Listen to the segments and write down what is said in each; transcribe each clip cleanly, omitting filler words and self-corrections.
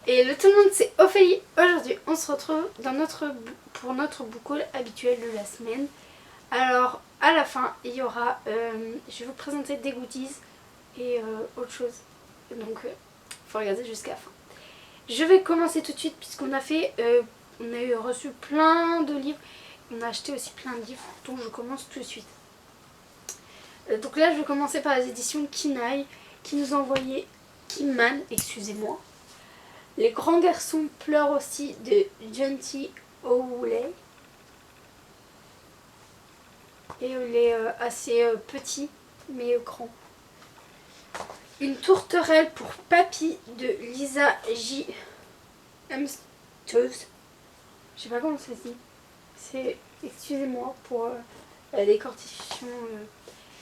Et le tout le monde, c'est Ophélie. Aujourd'hui, on se retrouve pour notre book haul habituel de la semaine. Alors, à la fin, il y aura, je vais vous présenter des goodies et autre chose. Donc, faut regarder jusqu'à la fin. Je vais commencer tout de suite puisqu'on a fait, on a reçu plein de livres. On a acheté aussi plein de livres, donc je commence tout de suite. Donc là, je vais commencer par les éditions Kinaï qui nous ont envoyé Kimman, excusez-moi. Les grands garçons pleurent aussi de Junti Owley. Et il est assez petit mais grand. Une tourterelle pour papy de Lisa J. Hemsteuse. Je sais pas comment ça se dit. C'est, excusez-moi pour la décortication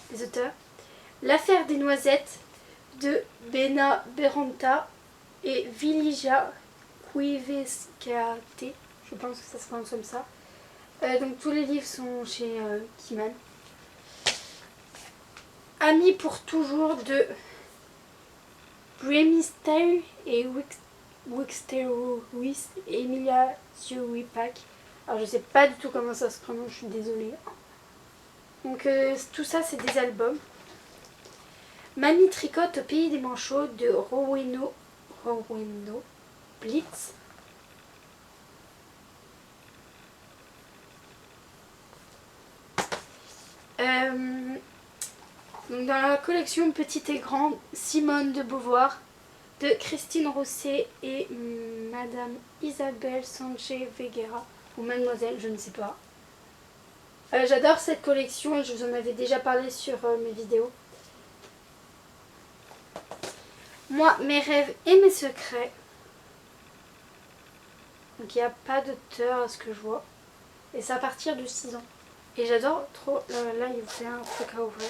des auteurs. L'affaire des noisettes de Bena Beranta et Vilija Kuiveskate. Je pense que ça se prononce comme ça. Donc tous les livres sont chez Kimman. Amis pour toujours de Bremister et Wixterowis et Emilia Zuwipak. Alors je sais pas du tout comment ça se prononce, je suis désolée. Donc tout ça c'est des albums. Mamie tricote au pays des manchots de Roweno Blitz. Donc dans la collection Petit et Grand, Simone de Beauvoir de Christine Rousset et Madame Isabelle Sanchez Veguera, ou Mademoiselle, je ne sais pas. J'adore cette collection et je vous en avais déjà parlé sur mes vidéos. Moi, mes rêves et mes secrets. Donc il n'y a pas d'auteur à ce que je vois. Et c'est à partir de 6 ans. Et j'adore trop. Là, il vous fait un truc à ouvrir.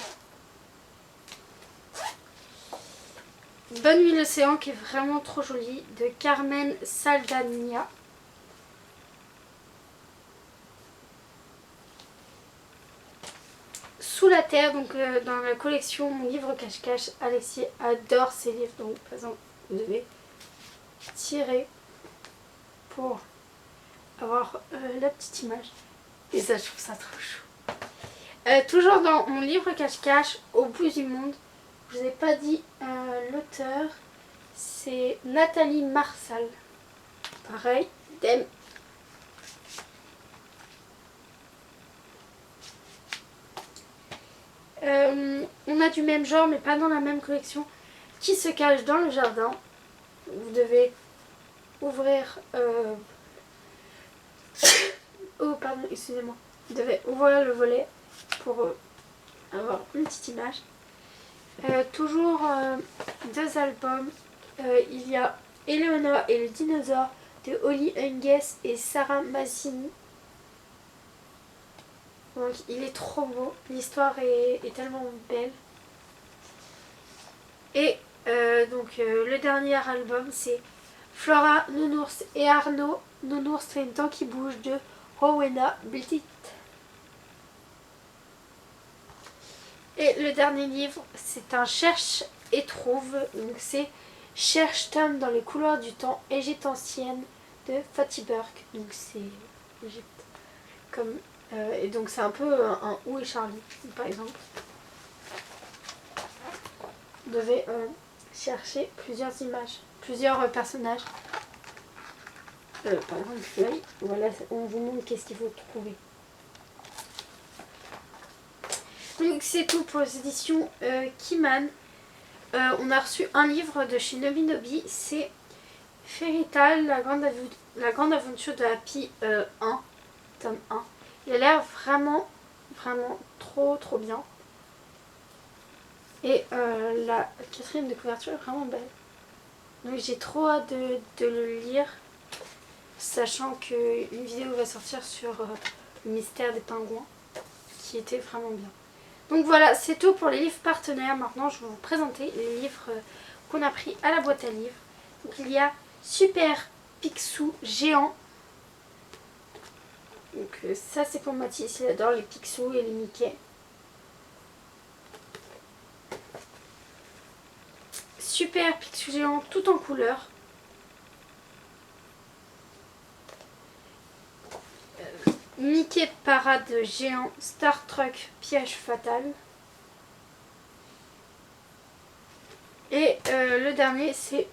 Bonne nuit l'océan qui est vraiment trop jolie de Carmen Saldania. Sous la terre, donc dans la collection Mon livre cache-cache. Alexis adore ces livres, donc par exemple vous devez tirer pour avoir la petite image. Et ça, je trouve ça trop chou. Toujours dans Mon livre cache-cache, Au bout du monde. Je vous ai pas dit l'auteur, c'est Nathalie Marsal. Pareil, idem. On a du même genre mais pas dans la même collection. Qui se cache dans le jardin. Vous devez ouvrir... Oh pardon, excusez-moi. Vous devez ouvrir le volet pour avoir une petite image. Toujours 2 albums. Il y a Eleonore et le dinosaure de Holly Hughes et Sarah Mazzini. Donc il est trop beau, l'histoire est tellement belle. Et le dernier album c'est Flora, Nounours et Arnaud. Nounours fait une dent qui bouge de Rowena Blitt. Et le dernier livre c'est un cherche et trouve. Donc c'est Cherche Tom dans les couloirs du temps, Égypte ancienne de Fatih Burke. Donc c'est Égypte comme et donc c'est un peu un Où est Charlie par exemple. Vous devez chercher plusieurs images, plusieurs personnages. Par exemple feuille, voilà, on vous montre qu'est-ce qu'il faut trouver. Donc c'est tout pour les éditions Kimman. On a reçu un livre de chez Nobi Nobi, c'est Fairy Tail, la grande aventure de Happy 1, tome 1. Il a l'air vraiment trop bien. Et la quatrième de couverture est vraiment belle. Donc j'ai trop hâte de le lire, sachant qu'une vidéo va sortir sur le mystère des pingouins, qui était vraiment bien. Donc voilà, c'est tout pour les livres partenaires. Maintenant, je vais vous présenter les livres qu'on a pris à la boîte à livres. Donc il y a Super Picsou Géant. Donc ça c'est pour Mathis, il adore les Picsou et les Mickey. Super Picsou Géant tout en couleur. Mickey Parade géant, Star Trek piège fatal. Et le dernier c'est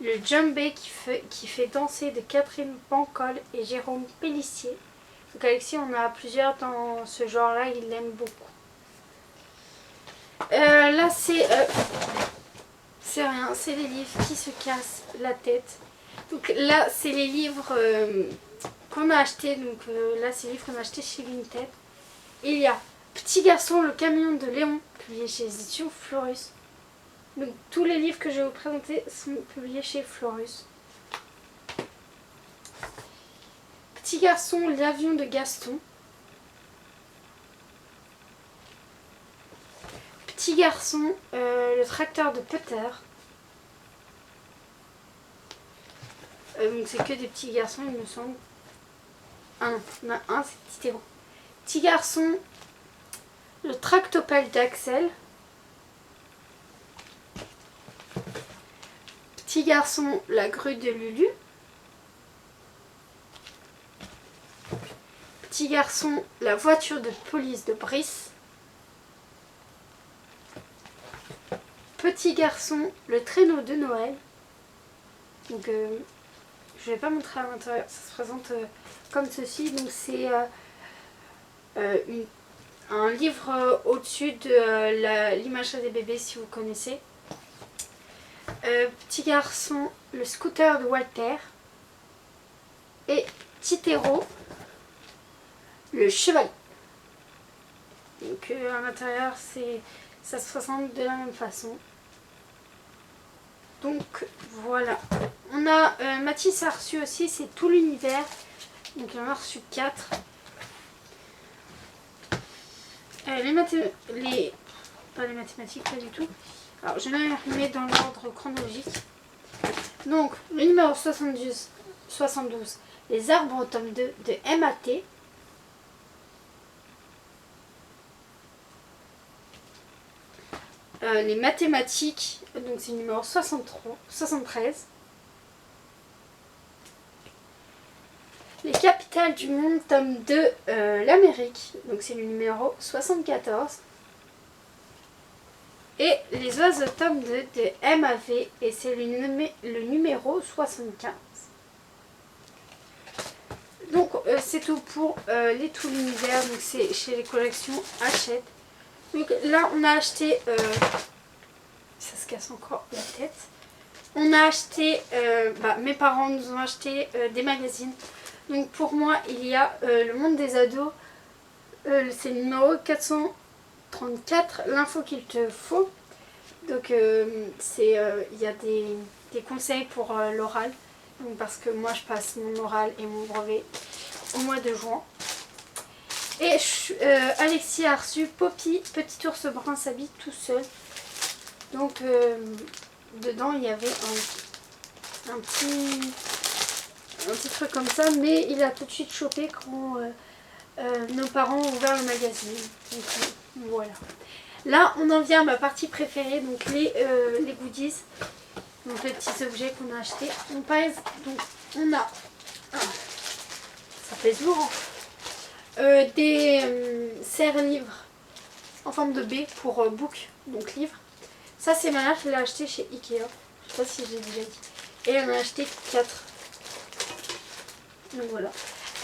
le Jumbé qui fait danser de Catherine Pancol et Jérôme Pélissier. Donc Alexis, on a plusieurs dans ce genre là, il l'aime beaucoup. Là c'est rien, c'est les livres qui se cassent la tête. Donc là c'est les livres qu'on a achetés. Donc là c'est les livres qu'on a achetés chez Vinted. Il y a Petit garçon, le camion de Léon, publié chez éditions Florus. Donc tous les livres que je vais vous présenter sont publiés chez Florus. Petit garçon, l'avion de Gaston. Petit garçon, le tracteur de Peter. Donc c'est que des petits garçons, il me semble. Ah non, on a un, c'est Petit héros. Petit garçon, le tractopelle d'Axel. Petit garçon, la grue de Lulu. Petit garçon, la voiture de police de Brice. Petit garçon, le traîneau de Noël. Donc je vais pas montrer à l'intérieur, ça se présente comme ceci. Donc c'est un livre au-dessus de l'image des bébés, si vous connaissez. Petit garçon, le scooter de Walter. Et Petit héros, le chevalier. Donc à l'intérieur ça se présente de la même façon. Donc voilà. On a Mathis a reçu aussi, c'est tout l'univers. Donc il en a reçu 4. Pas les mathématiques, pas du tout. Alors je vais les remettre dans l'ordre chronologique. Donc le numéro 72, les arbres au tome 2 de MAT. Les mathématiques, donc c'est le numéro 73. Les capitales du monde, tome 2, l'Amérique, donc c'est le numéro 74. Et les oiseaux, tome 2 de MAV, et c'est le numéro 75. Donc c'est tout pour les tout l'univers, donc c'est chez les collections Hachette. Donc là on a acheté, ça se casse encore la tête, on a acheté, mes parents nous ont acheté des magazines. Donc pour moi il y a Le Monde des ados, c'est le numéro 434, l'info qu'il te faut. Donc il y a des conseils pour l'oral, parce que moi je passe mon oral et mon brevet au mois de juin. Et Alexis a reçu Poppy, petit ours brun s'habille tout seul. Donc dedans il y avait un petit truc comme ça, mais il a tout de suite chopé quand nos parents ont ouvert le magazine. Donc voilà. Là on en vient à ma partie préférée, donc les goodies, donc les petits objets qu'on a achetés. Donc on a, ça pèse lourd, hein. Des serre-livres en forme de B pour book, donc livre. Ça c'est ma mère qui l'a acheté chez Ikea, je sais pas si j'ai déjà dit. Et elle en a acheté 4. Donc voilà.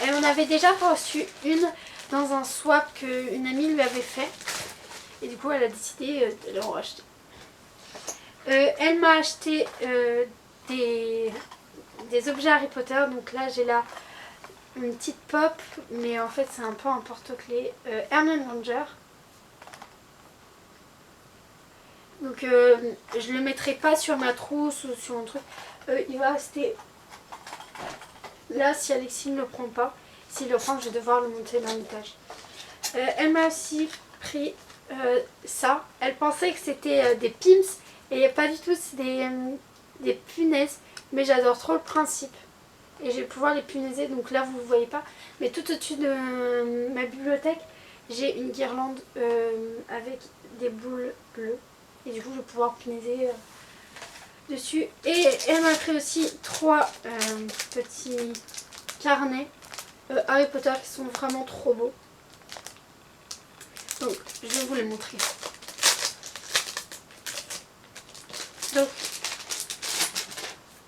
Et on avait déjà reçu une dans un swap qu'une amie lui avait fait. Et du coup elle a décidé de le racheter. Elle m'a acheté des objets Harry Potter. Donc là j'ai une petite pop, mais en fait c'est un peu un porte-clés, Hermione Granger. Donc je le mettrai pas sur ma trousse ou sur un truc. Il va rester là si Alexis ne le prend pas. S'il le prend, je vais devoir le monter dans l'étage. Elle m'a aussi pris ça. Elle pensait que c'était des Pims et pas du tout, c'est des punaises. Mais j'adore trop le principe. Et je vais pouvoir les punaiser, donc là vous ne voyez pas. Mais tout au-dessus de ma bibliothèque, j'ai une guirlande avec des boules bleues. Et du coup je vais pouvoir punaiser dessus. Et elle m'a pris aussi 3 petits carnets Harry Potter qui sont vraiment trop beaux. Donc je vais vous les montrer. Donc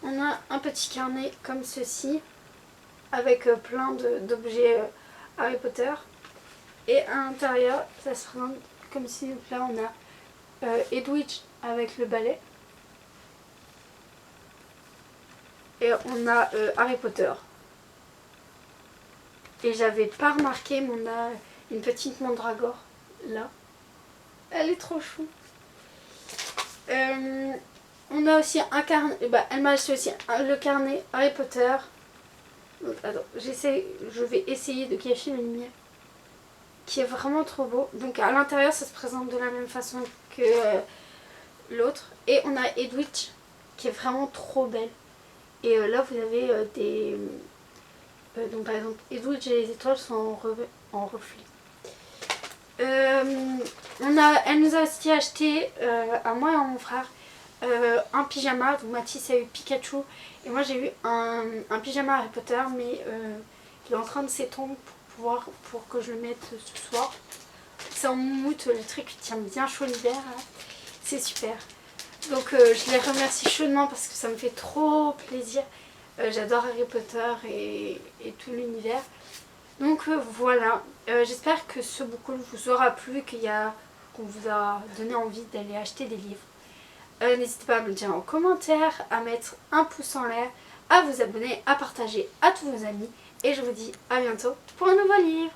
on a un petit carnet comme ceci avec plein d'objets Harry Potter. Et à l'intérieur ça se présente comme si. Donc là on a Edwidge avec le balai. Et on a Harry Potter. Et j'avais pas remarqué, mais on a une petite mandragore là. Elle est trop chou. On a aussi un carnet. Elle m'a acheté aussi le carnet Harry Potter. Donc, attends, je vais essayer de cacher la lumière. Qui est vraiment trop beau. Donc à l'intérieur, ça se présente de la même façon que l'autre. Et on a Edwidge qui est vraiment trop belle. Et là, vous avez des. Donc par exemple, Edwidge et les étoiles sont en reflet. Elle nous a aussi acheté, à moi et à mon frère, un pyjama. Donc Mathis a eu Pikachu et moi j'ai eu un pyjama Harry Potter, mais il est en train de s'étendre pour que je le mette ce soir. C'est en moumoute, le truc tient bien chaud l'hiver, c'est super. Donc je les remercie chaudement parce que ça me fait trop plaisir. J'adore Harry Potter et tout l'univers. Donc voilà, j'espère que ce book haul vous aura plu, qu'on vous a donné envie d'aller acheter des livres. N'hésitez pas à me le dire en commentaire, à mettre un pouce en l'air, à vous abonner, à partager à tous vos amis. Et je vous dis à bientôt pour un nouveau livre.